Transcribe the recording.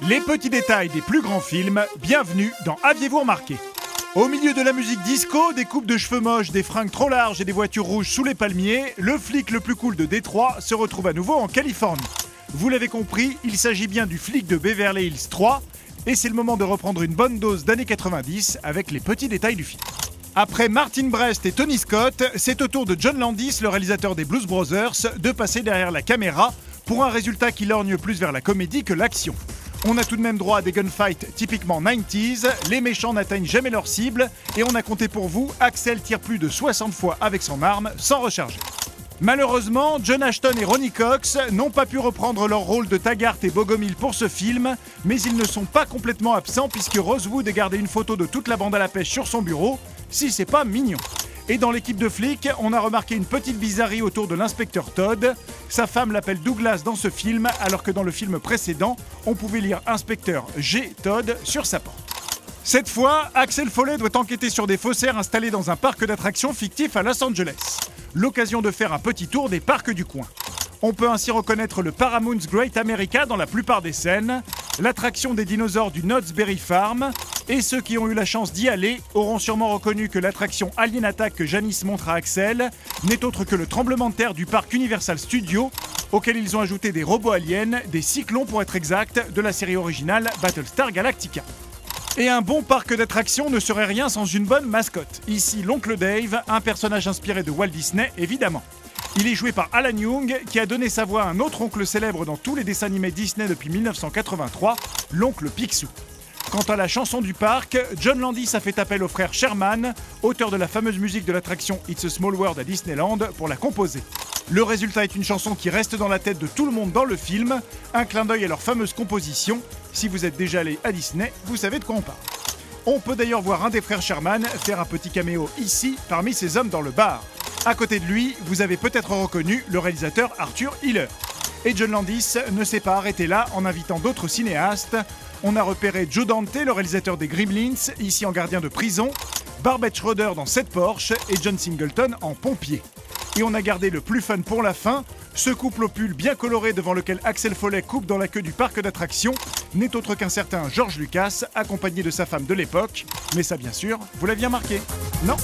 Les petits détails des plus grands films, bienvenue dans Aviez-vous remarqué? Au milieu de la musique disco, des coupes de cheveux moches, des fringues trop larges et des voitures rouges sous les palmiers, le flic le plus cool de Détroit se retrouve à nouveau en Californie. Vous l'avez compris, il s'agit bien du flic de Beverly Hills 3, et c'est le moment de reprendre une bonne dose d'années 90 avec les petits détails du film. Après Martin Brest et Tony Scott, c'est au tour de John Landis, le réalisateur des Blues Brothers, de passer derrière la caméra pour un résultat qui lorgne plus vers la comédie que l'action. On a tout de même droit à des gunfights typiquement 90s, les méchants n'atteignent jamais leur cible, et on a compté pour vous, Axel tire plus de 60 fois avec son arme sans recharger. Malheureusement, John Ashton et Ronny Cox n'ont pas pu reprendre leur rôle de Taggart et Bogomil pour ce film, mais ils ne sont pas complètement absents puisque Rosewood a gardé une photo de toute la bande à la pêche sur son bureau, si c'est pas mignon. Et dans l'équipe de flics, on a remarqué une petite bizarrerie autour de l'inspecteur Todd. Sa femme l'appelle Douglas dans ce film, alors que dans le film précédent, on pouvait lire inspecteur G. Todd sur sa porte. Cette fois, Axel Foley doit enquêter sur des faussaires installés dans un parc d'attractions fictif à Los Angeles. L'occasion de faire un petit tour des parcs du coin. On peut ainsi reconnaître le Paramount's Great America dans la plupart des scènes, l'attraction des dinosaures du Knott's Berry Farm, et ceux qui ont eu la chance d'y aller auront sûrement reconnu que l'attraction Alien Attack que Janice montre à Axel n'est autre que le tremblement de terre du parc Universal Studios, auquel ils ont ajouté des robots aliens, des cyclones pour être exact, de la série originale Battlestar Galactica. Et un bon parc d'attractions ne serait rien sans une bonne mascotte. Ici, l'oncle Dave, un personnage inspiré de Walt Disney, évidemment. Il est joué par Alan Young, qui a donné sa voix à un autre oncle célèbre dans tous les dessins animés Disney depuis 1983, l'oncle Picsou. Quant à la chanson du parc, John Landis a fait appel au frère Sherman, auteur de la fameuse musique de l'attraction It's a Small World à Disneyland, pour la composer. Le résultat est une chanson qui reste dans la tête de tout le monde dans le film, un clin d'œil à leur fameuse composition. Si vous êtes déjà allé à Disney, vous savez de quoi on parle. On peut d'ailleurs voir un des frères Sherman faire un petit caméo ici, parmi ces hommes dans le bar. À côté de lui, vous avez peut-être reconnu le réalisateur Arthur Hiller. Et John Landis ne s'est pas arrêté là en invitant d'autres cinéastes. On a repéré Joe Dante, le réalisateur des Gremlins, ici en gardien de prison, Barbet Schroeder dans Cette Porsche et John Singleton en pompier. Et on a gardé le plus fun pour la fin, ce couple au pull bien coloré devant lequel Axel Foley coupe dans la queue du parc d'attractions n'est autre qu'un certain George Lucas, accompagné de sa femme de l'époque. Mais ça bien sûr, vous l'aviez remarqué, non ?